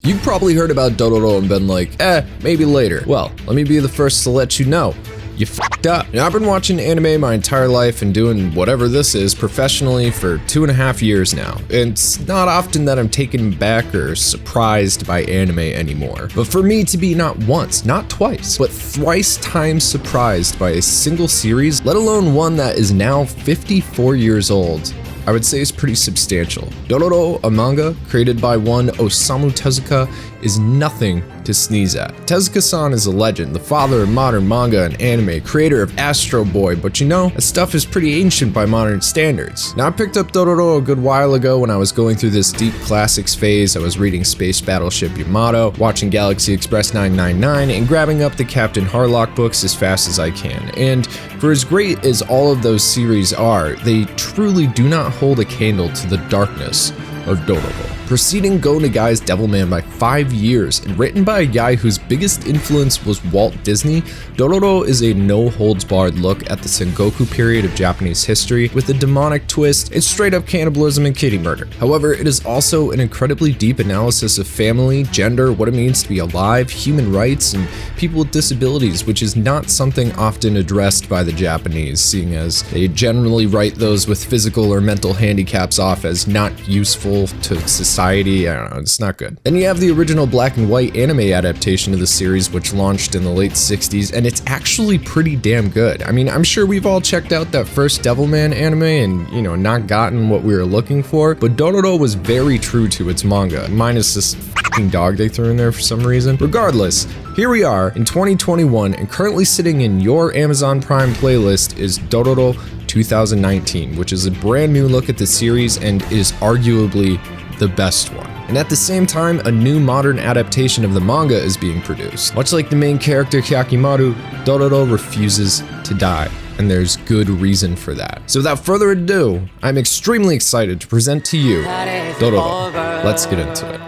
You've probably heard about Dororo and been like, maybe later. Well, let me be the first to let you know. You f***ed up. Now, I've been watching anime my entire life and doing whatever this is professionally for 2.5 years now. It's not often that I'm taken back or surprised by anime anymore. But for me to be not once, not twice, but thrice times surprised by a single series, let alone one that is now 54 years old, I would say is pretty substantial. Dororo, a manga created by one Osamu Tezuka, is nothing to sneeze at. Tezuka-san is a legend, the father of modern manga and anime, creator of Astro Boy, but you know, that stuff is pretty ancient by modern standards. Now, I picked up Dororo a good while ago when I was going through this deep classics phase. I was reading Space Battleship Yamato, watching Galaxy Express 999, and grabbing up the Captain Harlock books as fast as I can. And for as great as all of those series are, they truly do not hold a candle to the darkness of Dororo. Preceding Go Nagai's Devilman by 5 years and written by a guy whose biggest influence was Walt Disney, Dororo is a no-holds-barred look at the Sengoku period of Japanese history with a demonic twist and straight-up cannibalism and kitty murder. However, it is also an incredibly deep analysis of family, gender, what it means to be alive, human rights, and people with disabilities, which is not something often addressed by the Japanese, seeing as they generally write those with physical or mental handicaps off as not useful to society. I don't know, it's not good. Then you have the original black and white anime adaptation of the series, which launched in the late 60s, and it's actually pretty damn good. I mean, I'm sure we've all checked out that first Devilman anime and, you know, not gotten what we were looking for, but Dororo was very true to its manga, minus this f***ing dog they threw in there for some reason. Regardless, here we are in 2021, and currently sitting in your Amazon Prime playlist is Dororo 2019, which is a brand new look at the series and is arguably the best one. And at the same time, a new modern adaptation of the manga is being produced. Much like the main character Hyakkimaru, Dororo refuses to die, and there's good reason for that. So without further ado, I'm extremely excited to present to you Dororo. Let's get into it.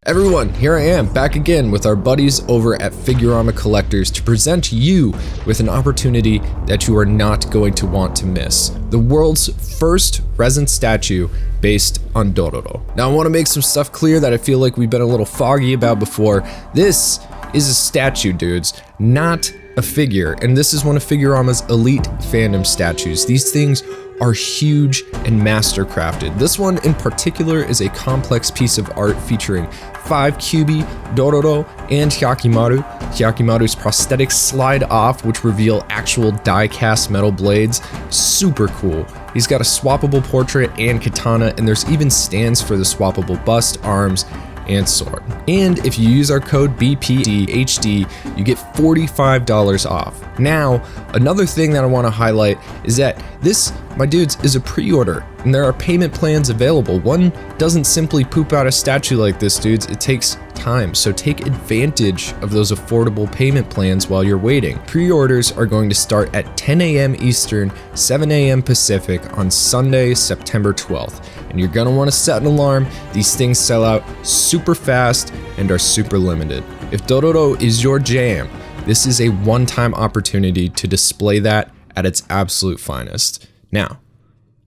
Everyone, here I am, back again with our buddies over at Figurama Collectors to present you with an opportunity that you are not going to want to miss. The world's first resin statue based on Dororo. Now, I want to make some stuff clear that I feel like we've been a little foggy about before. This is a statue, dudes, not a figure, and this is one of Figurama's elite fandom statues. These things are huge and mastercrafted. This one in particular is a complex piece of art featuring 5 Kyuubi, Dororo, and Hyakkimaru. Hyakkimaru's prosthetics slide off, which reveal actual die-cast metal blades. Super cool. He's got a swappable portrait and katana, and there's even stands for the swappable bust, arms, and sword. And if you use our code BPDHD, you get $45 off. Now, another thing that I want to highlight is that this, my dudes, is a pre-order, and there are payment plans available. One doesn't simply poop out a statue like this, dudes. It takes time, so take advantage of those affordable payment plans while you're waiting. Pre-orders are going to start at 10 a.m. Eastern, 7 a.m. Pacific on Sunday, September 12th. And you're gonna wanna set an alarm. These things sell out super fast and are super limited. If Dororo is your jam, this is a one-time opportunity to display that at its absolute finest. Now,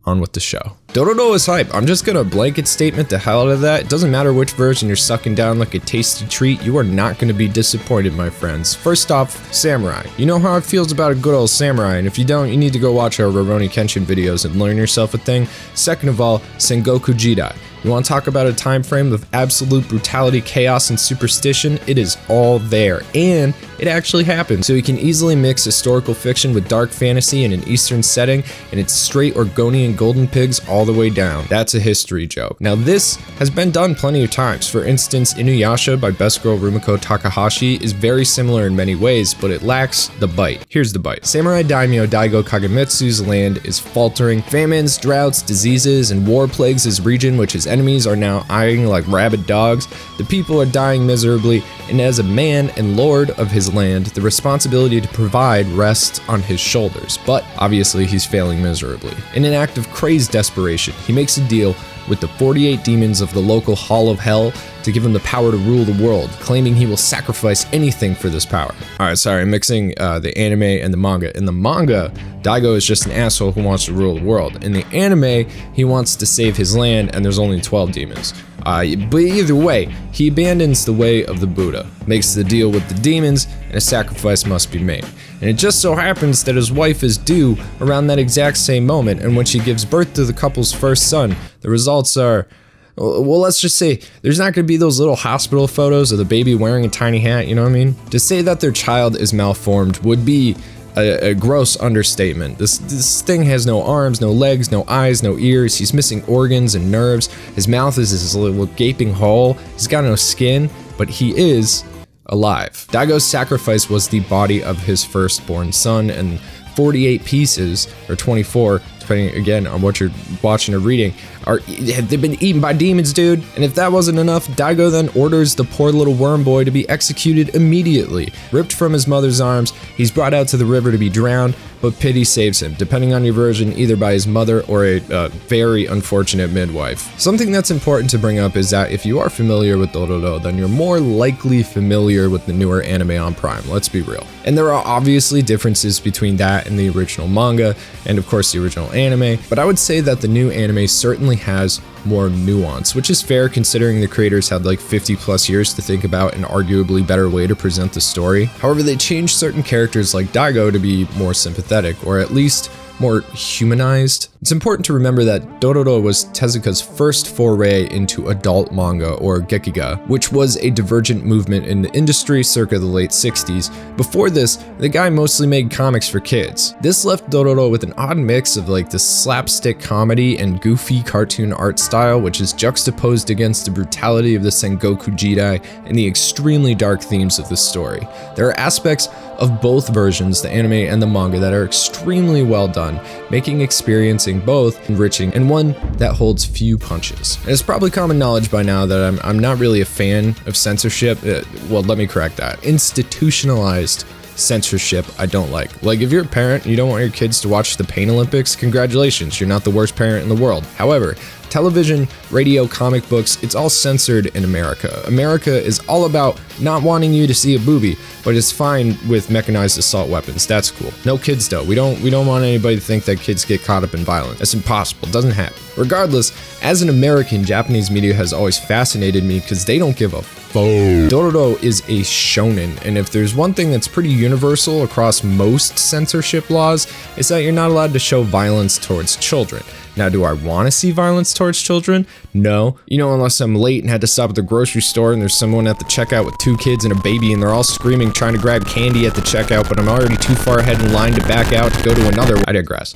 on with the show. Dororo is hype. I'm just gonna blanket statement the hell out of that. It doesn't matter which version you're sucking down like a tasty treat, you are not gonna be disappointed, my friends. First off, samurai. You know how it feels about a good old samurai, and if you don't, you need to go watch our Rurouni Kenshin videos and learn yourself a thing. Second of all, Sengoku Jidai. You want to talk about a time frame of absolute brutality, chaos, and superstition? It is all there, and it actually happened. So you can easily mix historical fiction with dark fantasy in an Eastern setting, and it's straight Orgonian golden pigs all the way down. That's a history joke. Now, this has been done plenty of times. For instance, Inuyasha by Best Girl Rumiko Takahashi is very similar in many ways, but it lacks the bite. Here's the bite. Samurai daimyo Daigo Kagemitsu's land is faltering. Famines, droughts, diseases, and war plagues his region, which is enemies are now eyeing like rabid dogs. The people are dying miserably, and as a man and lord of his land, the responsibility to provide rests on his shoulders. But obviously, he's failing miserably. In an act of crazed desperation, situation. He makes a deal with the 48 demons of the local Hall of Hell to give him the power to rule the world, claiming he will sacrifice anything for this power. Alright, sorry, I'm mixing the anime and the manga. In the manga, Daigo is just an asshole who wants to rule the world. In the anime, he wants to save his land, and there's only 12 demons. But either way, he abandons the way of the Buddha, makes the deal with the demons, and a sacrifice must be made. And it just so happens that his wife is due around that exact same moment, and when she gives birth to the couple's first son, the results are, well, let's just say there's not going to be those little hospital photos of the baby wearing a tiny hat, you know what I mean? To say that their child is malformed would be a gross understatement. This thing has no arms, no legs, no eyes, no ears. He's missing organs and nerves. His mouth is this little gaping hole. He's got no skin, but he is alive. Daigo's sacrifice was the body of his firstborn son, and 48 pieces, or 24, depending again on what you're watching or reading, they've been eaten by demons, dude. And if that wasn't enough, Daigo then orders the poor little worm boy to be executed immediately. Ripped from his mother's arms, he's brought out to the river to be drowned, but pity saves him, depending on your version, either by his mother or a very unfortunate midwife. Something that's important to bring up is that if you are familiar with Dororo, then you're more likely familiar with the newer anime on Prime, let's be real. And there are obviously differences between that and the original manga, and of course the original anime, but I would say that the new anime certainly has more nuance, which is fair considering the creators had like 50 plus years to think about an arguably better way to present the story. However, they changed certain characters like Daigo to be more sympathetic, or at least more humanized. It's important to remember that Dororo was Tezuka's first foray into adult manga, or gekiga, which was a divergent movement in the industry circa the late 60s. Before this, the guy mostly made comics for kids. This left Dororo with an odd mix of like the slapstick comedy and goofy cartoon art style, which is juxtaposed against the brutality of the Sengoku Jidai and the extremely dark themes of the story. There are aspects of both versions, the anime and the manga, that are extremely well done, making experiencing both enriching and one that holds few punches. And it's probably common knowledge by now that I'm not really a fan of censorship. Well, let me correct that. Institutionalized censorship I don't like. Like, if you're a parent and you don't want your kids to watch the Pain Olympics, congratulations, you're not the worst parent in the world. However, television, radio, comic books, it's all censored in America. America is all about not wanting you to see a boobie, but it's fine with mechanized assault weapons. That's cool. No kids though. We don't want anybody to think that kids get caught up in violence. That's impossible. It doesn't happen. Regardless, as an American, Japanese media has always fascinated me because they don't give a fuck. Dororo is a shonen, and if there's one thing that's pretty universal across most censorship laws, it's that you're not allowed to show violence towards children. Now, do I want to see violence towards children? No. You know, unless I'm late and had to stop at the grocery store and there's someone at the checkout with 2 kids and a baby and they're all screaming trying to grab candy at the checkout, but I'm already too far ahead in line to back out to go to another. I digress.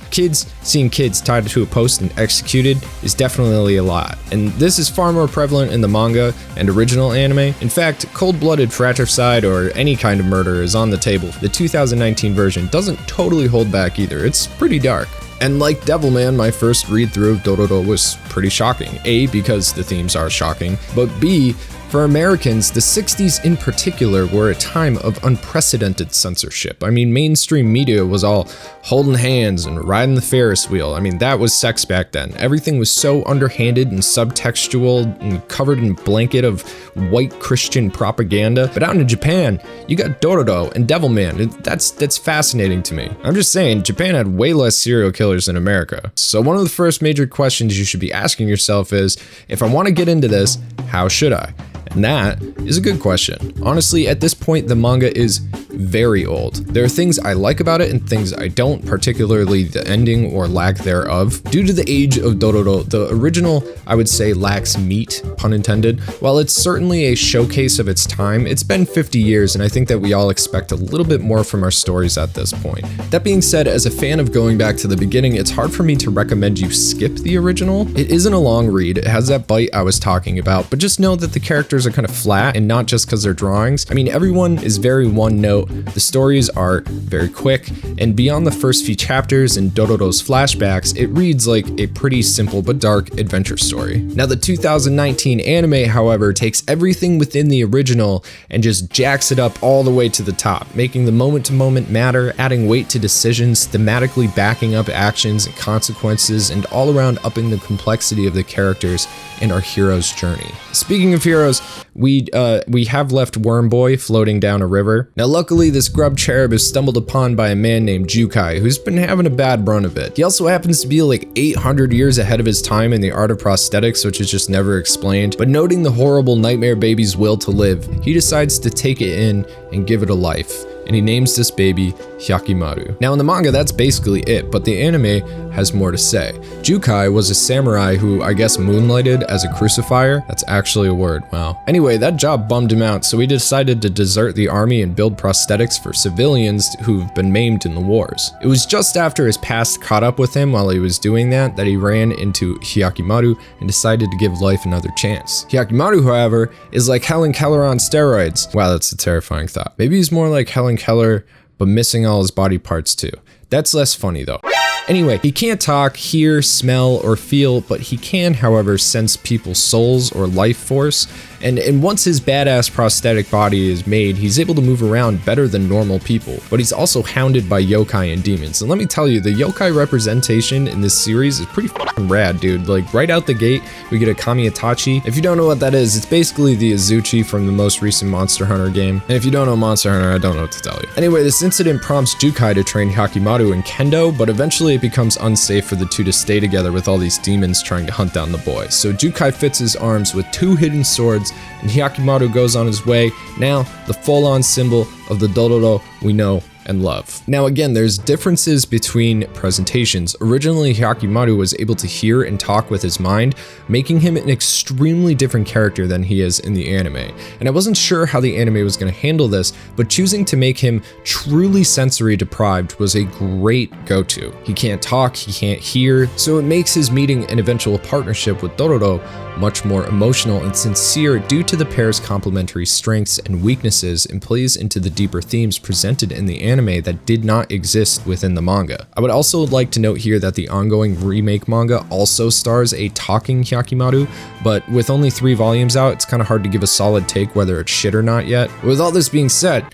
Seeing kids tied to a post and executed is definitely a lot. And this is far more prevalent in the manga and original anime. In fact, cold-blooded fratricide or any kind of murder is on the table. The 2019 version doesn't totally hold back either. It's pretty dark. And like Devilman, my first read-through of Dororo was pretty shocking. A, because the themes are shocking, but B, for Americans, the 60s in particular were a time of unprecedented censorship. I mean, mainstream media was all holding hands and riding the Ferris wheel. I mean, that was sex back then. Everything was so underhanded and subtextual and covered in a blanket of white Christian propaganda. But out in Japan, you got Dororo and Devilman. That's fascinating to me. I'm just saying, Japan had way less serial killers than America. So one of the first major questions you should be asking yourself is, if I want to get into this, how should I? And that is a good question. Honestly, at this point, the manga is very old. There are things I like about it and things I don't, particularly the ending or lack thereof. Due to the age of Dororo, the original, I would say, lacks meat, pun intended. While it's certainly a showcase of its time, it's been 50 years and I think that we all expect a little bit more from our stories at this point. That being said, as a fan of going back to the beginning, it's hard for me to recommend you skip the original. It isn't a long read, it has that bite I was talking about, but just know that the characters are kind of flat, and not just because they're drawings. I mean, everyone is very one note, The stories are very quick, and beyond the first few chapters and Dororo's flashbacks, it reads like a pretty simple but dark adventure story. Now the 2019 anime, however, takes everything within the original and just jacks it up all the way to the top, making the moment-to-moment matter, adding weight to decisions, thematically backing up actions and consequences, and all around upping the complexity of the characters and our hero's journey. Speaking of heroes, we have left Worm Boy floating down a river. Now luckily this grub cherub is stumbled upon by a man named Jukai, who's been having a bad run of it. He also happens to be like 800 years ahead of his time in the art of prosthetics, which is just never explained, but noting the horrible nightmare baby's will to live, he decides to take it in and give it a life, and he names this baby Hyakkimaru. Now in the manga that's basically it, but the anime has more to say. Jukai was a samurai who I guess moonlighted as a crucifier. That's actually a word, wow. Anyway, that job bummed him out, so he decided to desert the army and build prosthetics for civilians who've been maimed in the wars. It was just after his past caught up with him while he was doing that he ran into Hyakkimaru and decided to give life another chance. Hyakkimaru, however, is like Helen Keller on steroids. Wow, that's a terrifying thought. Maybe he's more like Helen Keller, but missing all his body parts too. That's less funny though. Anyway, he can't talk, hear, smell, or feel, but he can, however, sense people's souls or life force, and once his badass prosthetic body is made, he's able to move around better than normal people, but he's also hounded by yokai and demons. And let me tell you, the yokai representation in this series is pretty fucking rad, dude. Like, right out the gate, we get a Kamiitachi. If you don't know what that is, it's basically the Azuchi from the most recent Monster Hunter game. And if you don't know Monster Hunter, I don't know what to tell you. Anyway, this incident prompts Jukai to train Hyakkimaru in Kendo, but eventually it becomes unsafe for the two to stay together with all these demons trying to hunt down the boy. So Jukai fits his arms with two hidden swords, and Hyakkimaru goes on his way, now the full-on symbol of the Dororo we know and love. Now again, there's differences between presentations. Originally, Hyakkimaru was able to hear and talk with his mind, making him an extremely different character than he is in the anime. And I wasn't sure how the anime was going to handle this, but choosing to make him truly sensory deprived was a great go-to. He can't talk, he can't hear, so it makes his meeting and eventual partnership with Dororo much more emotional and sincere due to the pair's complementary strengths and weaknesses, and plays into the deeper themes presented in the anime that did not exist within the manga. I would also like to note here that the ongoing remake manga also stars a talking Hyakkimaru, but with only 3 volumes out, it's kind of hard to give a solid take whether it's shit or not yet. With all this being said,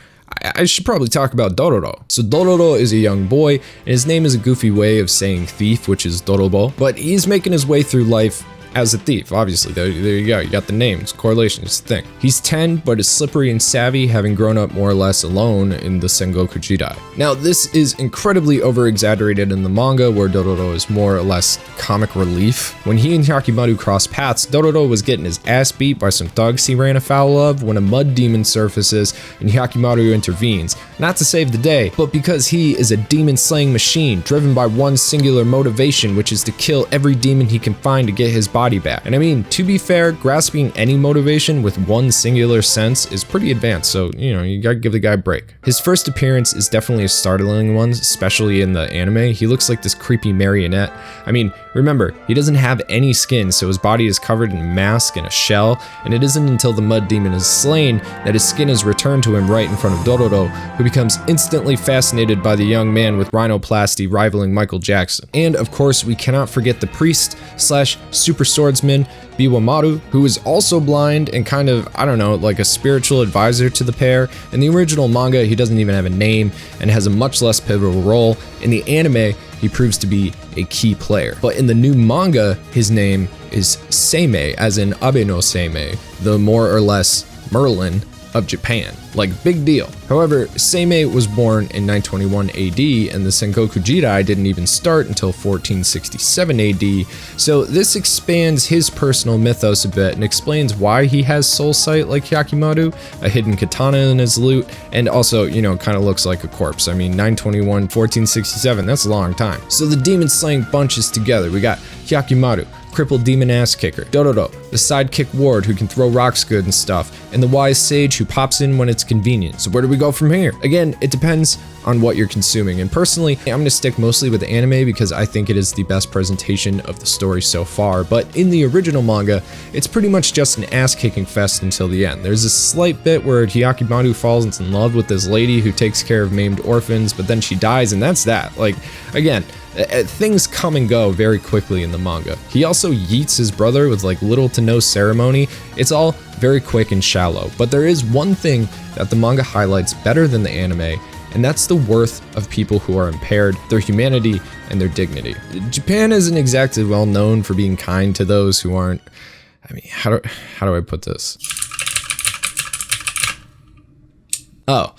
I should probably talk about Dororo. So Dororo is a young boy, and his name is a goofy way of saying thief, which is Dorobo, but he's making his way through life as a thief, obviously. There you go, you got the name, it's correlation, it's the thing. He's 10, but is slippery and savvy, having grown up more or less alone in the Sengoku Jidai. Now, this is incredibly over-exaggerated in the manga, where Dororo is more or less comic relief. When he and Hyakkimaru cross paths, Dororo was getting his ass beat by some thugs he ran afoul of when a mud demon surfaces and Hyakkimaru intervenes, not to save the day, but because he is a demon-slaying machine, driven by one singular motivation, which is to kill every demon he can find to get his body back. And I mean, to be fair, grasping any motivation with one singular sense is pretty advanced, so, you know, you gotta give the guy a break. His first appearance is definitely a startling one, especially in the anime. He looks like this creepy marionette. I mean, remember, he doesn't have any skin, so his body is covered in a mask and a shell, and it isn't until the mud demon is slain that his skin is returned to him right in front of Dororo, who becomes instantly fascinated by the young man with rhinoplasty rivaling Michael Jackson. And of course, we cannot forget the priest slash super swordsman Biwamaru, who is also blind and kind of, I don't know, like a spiritual advisor to the pair. In the original manga, he doesn't even have a name and has a much less pivotal role. In the anime, he proves to be a key player. But in the new manga, his name is Seimei, as in Abe no Seimei, the more or less Merlin of Japan. Like, big deal. However, Seimei was born in 921 AD, and the Sengoku Jidai didn't even start until 1467 AD, so this expands his personal mythos a bit and explains why he has soul sight like Hyakkimaru, a hidden katana in his loot, and also, you know, kind of looks like a corpse. I mean, 921, 1467, that's a long time. So the demon slaying bunch is together. We got Hyakkimaru, crippled demon ass kicker, Dororo, the sidekick ward who can throw rocks good and stuff, and the wise sage who pops in when it's convenient. So where do we go from here? Again, it depends on what you're consuming. And personally, I'm gonna stick mostly with anime because I think it is the best presentation of the story so far. But in the original manga, it's pretty much just an ass-kicking fest until the end. There's a slight bit where Hyakkimaru falls in love with this lady who takes care of maimed orphans, but then she dies, and that's that. Like, again, things come and go very quickly in the manga. He also yeets his brother with like little to no ceremony. It's all very quick and shallow, but there is one thing that the manga highlights better than the anime, and that's the worth of people who are impaired, their humanity, and their dignity. Japan isn't exactly well known for being kind to those who aren't, I mean, how do I put this? Oh,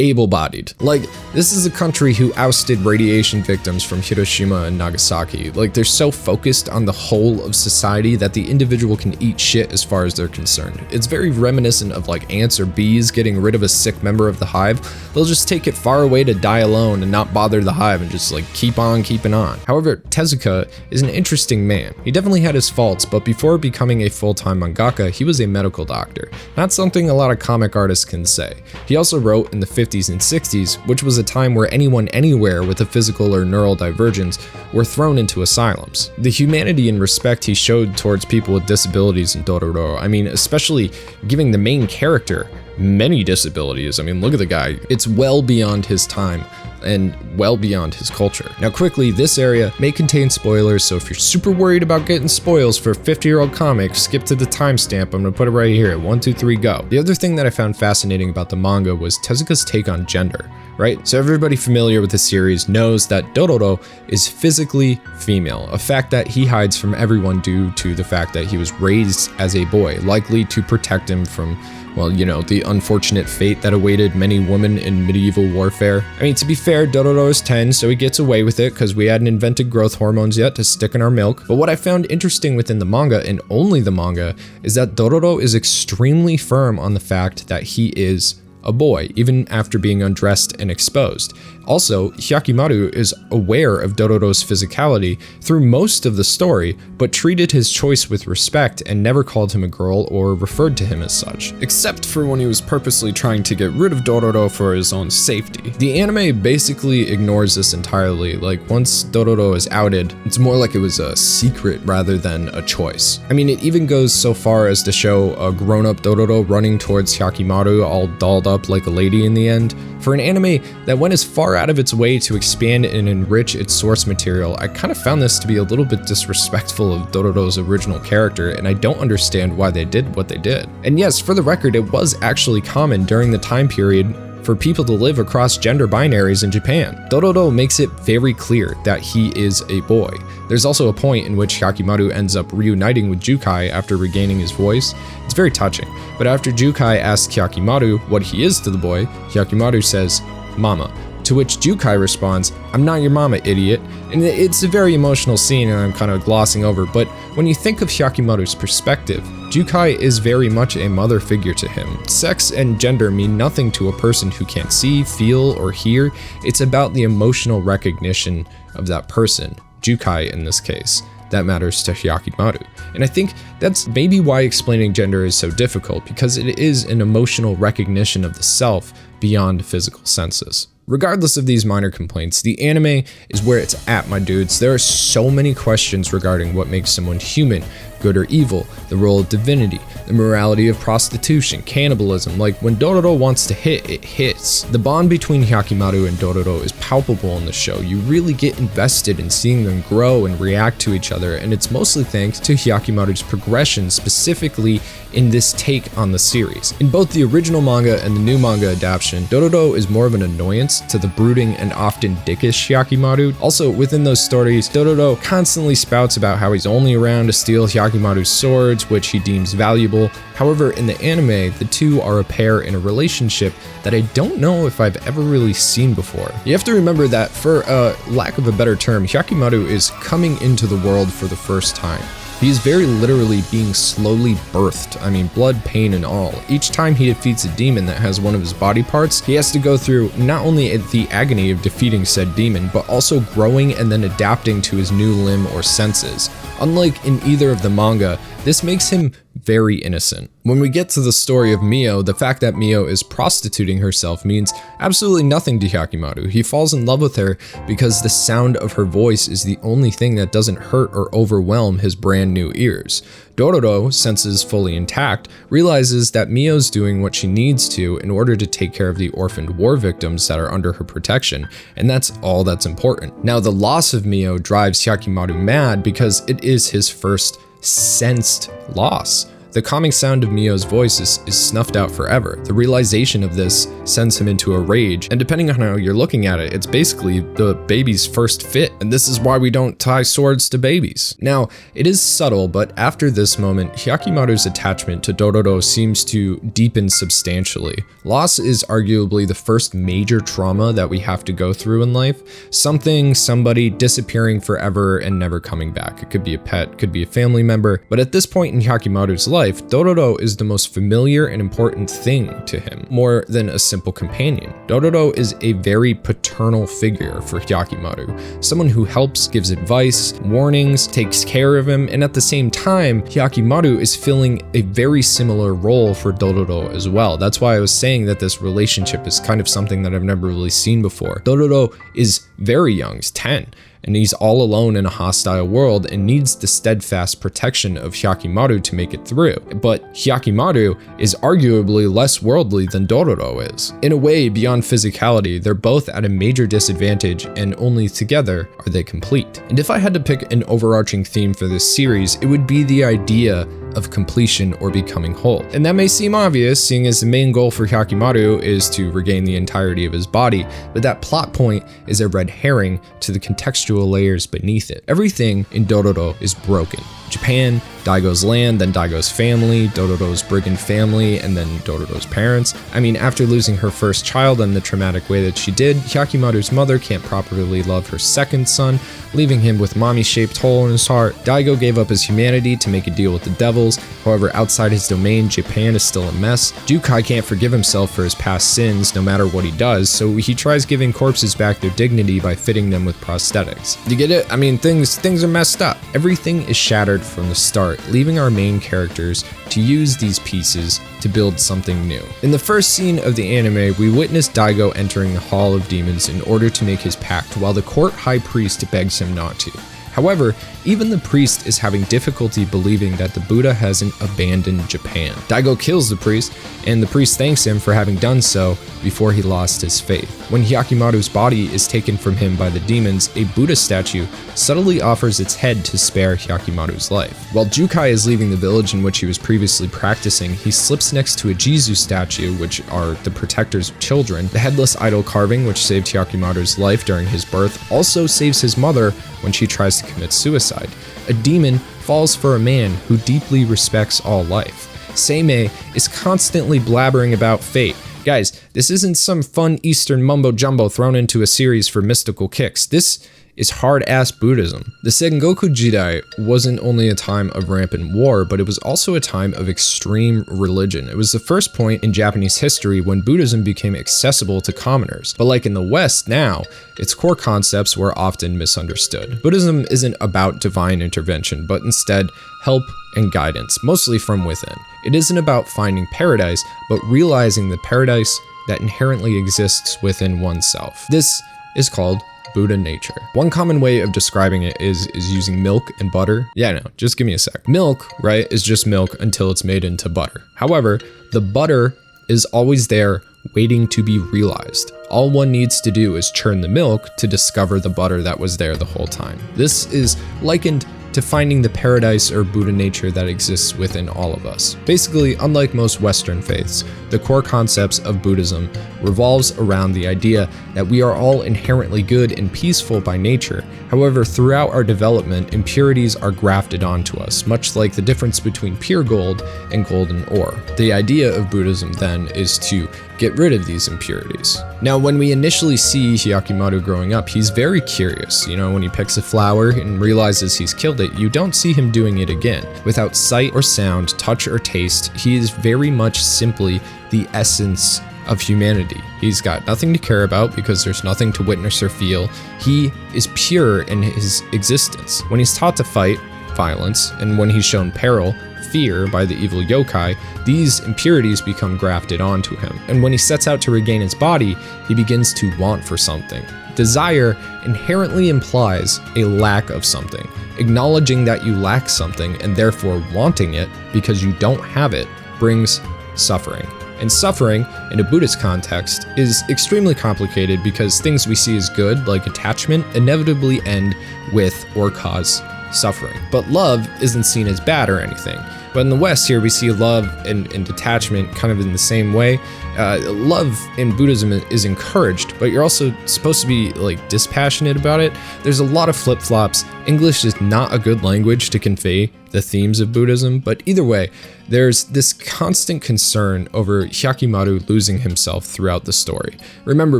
able-bodied. Like, this is a country who ousted radiation victims from Hiroshima and Nagasaki. Like, they're so focused on the whole of society that the individual can eat shit as far as they're concerned. It's very reminiscent of like ants or bees getting rid of a sick member of the hive. They'll just take it far away to die alone and not bother the hive and just like keep on keeping on. However, Tezuka is an interesting man. He definitely had his faults, but before becoming a full-time mangaka, he was a medical doctor. Not something a lot of comic artists can say. He also wrote in the 50s and 60s, which was a time where anyone anywhere with a physical or neural divergence were thrown into asylums. The humanity and respect he showed towards people with disabilities in Dororo, I mean, especially giving the main character many disabilities. I mean, look at the guy. It's well beyond his time and well beyond his culture. Now quickly, this area may contain spoilers, so if you're super worried about getting spoils for a 50-year-old comic, skip to the timestamp. I'm gonna put it right here, 1, 2, 3, go. The other thing that I found fascinating about the manga was Tezuka's take on gender, right? So everybody familiar with the series knows that Dororo is physically female, a fact that he hides from everyone due to the fact that he was raised as a boy, likely to protect him from, well, you know, the unfortunate fate that awaited many women in medieval warfare. I mean, to be fair, Dororo is 10, so he gets away with it because we hadn't invented growth hormones yet to stick in our milk. But what I found interesting within the manga, and only the manga, is that Dororo is extremely firm on the fact that he is a boy, even after being undressed and exposed. Also, Hyakkimaru is aware of Dororo's physicality through most of the story, but treated his choice with respect and never called him a girl or referred to him as such, except for when he was purposely trying to get rid of Dororo for his own safety. The anime basically ignores this entirely. Like, once Dororo is outed, it's more like it was a secret rather than a choice. I mean, it even goes so far as to show a grown-up Dororo running towards Hyakkimaru all dolled up like a lady in the end. For an anime that went as far out of its way to expand and enrich its source material, I kind of found this to be a little bit disrespectful of Dororo's original character, and I don't understand why they did what they did. And yes, for the record, it was actually common during the time period for people to live across gender binaries in Japan. Dororo makes it very clear that he is a boy. There's also a point in which Hyakkimaru ends up reuniting with Jukai after regaining his voice. It's very touching, but after Jukai asks Hyakkimaru what he is to the boy, Hyakkimaru says, "Mama." To which Jukai responds, "I'm not your mama, idiot." And it's a very emotional scene and I'm kind of glossing over, but when you think of Hyakkimaru's perspective, Jukai is very much a mother figure to him. Sex and gender mean nothing to a person who can't see, feel, or hear. It's about the emotional recognition of that person, Jukai in this case, that matters to Hyakkimaru. And I think that's maybe why explaining gender is so difficult, because it is an emotional recognition of the self beyond physical senses. Regardless of these minor complaints, the anime is where it's at, my dudes. There are so many questions regarding what makes someone human, good or evil, the role of divinity, the morality of prostitution, cannibalism. Like, when Dororo wants to hit, it hits. The bond between Hyakkimaru and Dororo is palpable in the show. You really get invested in seeing them grow and react to each other, and it's mostly thanks to Hyakkimaru's progression, specifically in this take on the series. In both the original manga and the new manga adaptation, Dororo is more of an annoyance to the brooding and often dickish Hyakkimaru. Also, within those stories, Dororo constantly spouts about how he's only around to steal Hyakkimaru's swords, which he deems valuable. However, in the anime, the two are a pair in a relationship that I don't know if I've ever really seen before. You have to remember that, for lack of a better term, Hyakkimaru is coming into the world for the first time. He is very literally being slowly birthed. I mean, blood, pain, and all. Each time he defeats a demon that has one of his body parts, he has to go through not only the agony of defeating said demon, but also growing and then adapting to his new limb or senses. Unlike in either of the manga, this makes him very innocent. When we get to the story of Mio, the fact that Mio is prostituting herself means absolutely nothing to Hyakkimaru. He falls in love with her because the sound of her voice is the only thing that doesn't hurt or overwhelm his brand new ears. Dororo, senses fully intact, realizes that Mio's doing what she needs to in order to take care of the orphaned war victims that are under her protection, and that's all that's important. Now, the loss of Mio drives Hyakkimaru mad because it is his first sensed loss. The calming sound of Mio's voice is snuffed out forever. The realization of this sends him into a rage, and depending on how you're looking at it, it's basically the baby's first fit, and this is why we don't tie swords to babies. Now, it is subtle, but after this moment, Hyakkimaru's attachment to Dororo seems to deepen substantially. Loss is arguably the first major trauma that we have to go through in life. Somebody disappearing forever and never coming back. It could be a pet, could be a family member, but at this point in Hyakkimaru's life, Dororo is the most familiar and important thing to him, more than a simple companion. Dororo is a very paternal figure for Hyakkimaru, someone who helps, gives advice, warnings, takes care of him, and at the same time, Hyakkimaru is filling a very similar role for Dororo as well. That's why I was saying that this relationship is kind of something that I've never really seen before. Dororo is very young, he's 10. And he's all alone in a hostile world and needs the steadfast protection of Hyakkimaru to make it through. But Hyakkimaru is arguably less worldly than Dororo is. In a way, beyond physicality, they're both at a major disadvantage, and only together are they complete. And if I had to pick an overarching theme for this series, it would be the idea of completion or becoming whole. And that may seem obvious, seeing as the main goal for Hyakkimaru is to regain the entirety of his body, but that plot point is a red herring to the contextual layers beneath it. Everything in Dororo is broken. Japan, Daigo's land, then Daigo's family, Dororo's brigand family, and then Dororo's parents. I mean, after losing her first child in the traumatic way that she did, Hyakkimaru's mother can't properly love her second son, leaving him with mommy-shaped hole in his heart. Daigo gave up his humanity to make a deal with the devils. However, outside his domain, Japan is still a mess. Jukai can't forgive himself for his past sins, no matter what he does, so he tries giving corpses back their dignity by fitting them with prosthetics. You get it? I mean, things are messed up. Everything is shattered from the start, leaving our main characters to use these pieces to build something new. In the first scene of the anime, we witness Daigo entering the Hall of Demons in order to make his pact, while the court high priest begs him not to. However, even the priest is having difficulty believing that the Buddha hasn't abandoned Japan. Daigo kills the priest, and the priest thanks him for having done so before he lost his faith. When Hyakkimaru's body is taken from him by the demons, a Buddha statue subtly offers its head to spare Hyakkimaru's life. While Jukai is leaving the village in which he was previously practicing, he slips next to a Jizu statue, which are the protectors of children. The headless idol carving, which saved Hyakkimaru's life during his birth, also saves his mother when she tries to commit suicide. A demon falls for a man who deeply respects all life. Seimei is constantly blabbering about fate. Guys, this isn't some fun Eastern mumbo jumbo thrown into a series for mystical kicks. This is hard-ass Buddhism. The Sengoku Jidai wasn't only a time of rampant war, but it was also a time of extreme religion. It was the first point in Japanese history when Buddhism became accessible to commoners. But like in the West now, its core concepts were often misunderstood. Buddhism isn't about divine intervention, but instead help and guidance, mostly from within. It isn't about finding paradise, but realizing the paradise that inherently exists within oneself. This is called Buddha nature. One common way of describing it is using milk and butter. Yeah, no, just give me a sec. Milk, right, is just milk until it's made into butter. However, the butter is always there waiting to be realized. All one needs to do is churn the milk to discover the butter that was there the whole time. This is likened to finding the paradise or Buddha nature that exists within all of us. Basically, unlike most Western faiths, the core concepts of Buddhism revolves around the idea that we are all inherently good and peaceful by nature. However, throughout our development, impurities are grafted onto us, much like the difference between pure gold and golden ore. The idea of Buddhism then is to get rid of these impurities. Now, when we initially see Hyakkimaru growing up, he's very curious. You know, when he picks a flower and realizes he's killed it, you don't see him doing it again. Without sight or sound, touch or taste, he is very much simply the essence of humanity. He's got nothing to care about because there's nothing to witness or feel. He is pure in his existence. When he's taught to fight, violence, and when he's shown peril, fear by the evil yokai, these impurities become grafted onto him. And when he sets out to regain his body, he begins to want for something. Desire inherently implies a lack of something. Acknowledging that you lack something and therefore wanting it because you don't have it brings suffering. And suffering, in a Buddhist context, is extremely complicated because things we see as good, like attachment, inevitably end with or cause suffering. But love isn't seen as bad or anything. But in the West here, we see love and detachment kind of in the same way. Love in Buddhism is encouraged, but you're also supposed to be like dispassionate about it. There's a lot of flip-flops. English is not a good language to convey the themes of Buddhism, but either way, there's this constant concern over Hyakkimaru losing himself throughout the story. Remember,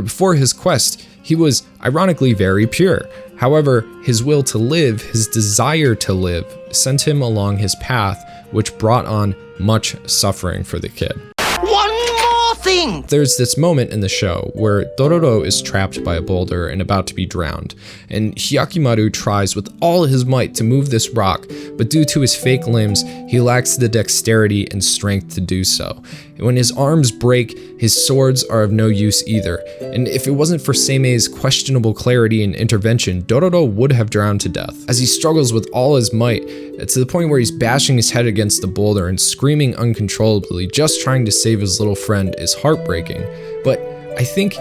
before his quest, he was ironically very pure. However, his will to live, his desire to live, sent him along his path, which brought on much suffering for the kid. One more thing! There's this moment in the show where Dororo is trapped by a boulder and about to be drowned, and Hyakkimaru tries with all his might to move this rock, but due to his fake limbs, he lacks the dexterity and strength to do so. And when his arms break, his swords are of no use either, and if it wasn't for Seimei's questionable clarity and intervention, Dororo would have drowned to death. As he struggles with all his might, to the point where he's bashing his head against the boulder and screaming uncontrollably, just trying to save his little friend, is heartbreaking. But I think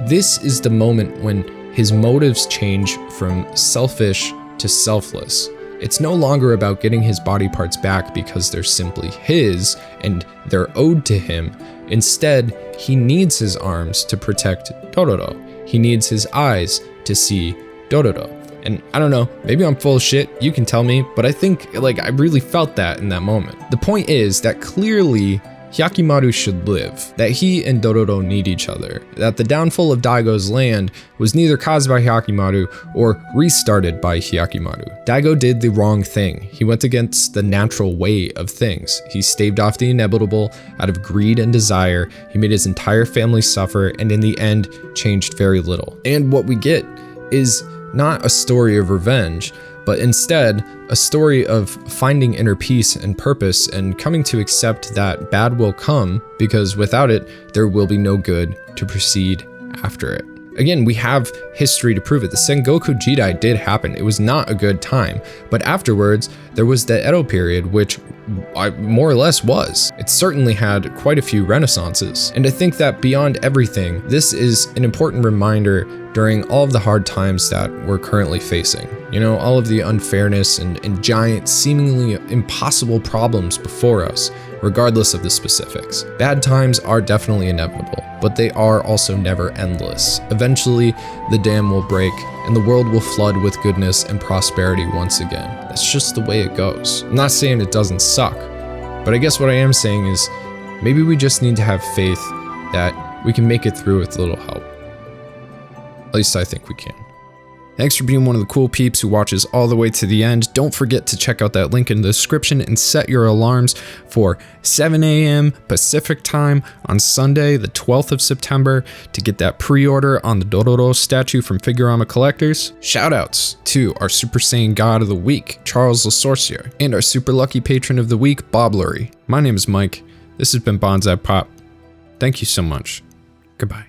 this is the moment when his motives change from selfish to selfless. It's no longer about getting his body parts back because they're simply his and they're owed to him. Instead, he needs his arms to protect Dororo. He needs his eyes to see Dororo. And I don't know, maybe I'm full of shit, you can tell me, but I think I really felt that in that moment. The point is that clearly Hyakkimaru should live, that he and Dororo need each other, that the downfall of Daigo's land was neither caused by Hyakkimaru or restarted by Hyakkimaru. Daigo did the wrong thing. He went against the natural way of things. He staved off the inevitable out of greed and desire. He made his entire family suffer and in the end changed very little. And what we get is not a story of revenge, but instead a story of finding inner peace and purpose and coming to accept that bad will come because without it, there will be no good to proceed after it. Again, we have history to prove it. The Sengoku Jidai did happen. It was not a good time, but afterwards, there was the Edo period, which more or less was. It certainly had quite a few renaissances. And I think that beyond everything, this is an important reminder during all of the hard times that we're currently facing. You know, all of the unfairness and giant, seemingly impossible problems before us, regardless of the specifics. Bad times are definitely inevitable, but they are also never endless. Eventually, the dam will break and the world will flood with goodness and prosperity once again. That's just the way it goes. I'm not saying it doesn't suck, but I guess what I am saying is maybe we just need to have faith that we can make it through with a little help. At least I think we can. Thanks for being one of the cool peeps who watches all the way to the end. Don't forget to check out that link in the description and set your alarms for 7 a.m. Pacific time on Sunday, the 12th of September to get that pre-order on the Dororo statue from Figurama Collectors. Shoutouts to our Super Saiyan God of the Week, Charles Le Sorcier, and our super lucky patron of the week, Boblery. My name is Mike. This has been Bonsai Pop. Thank you so much. Goodbye.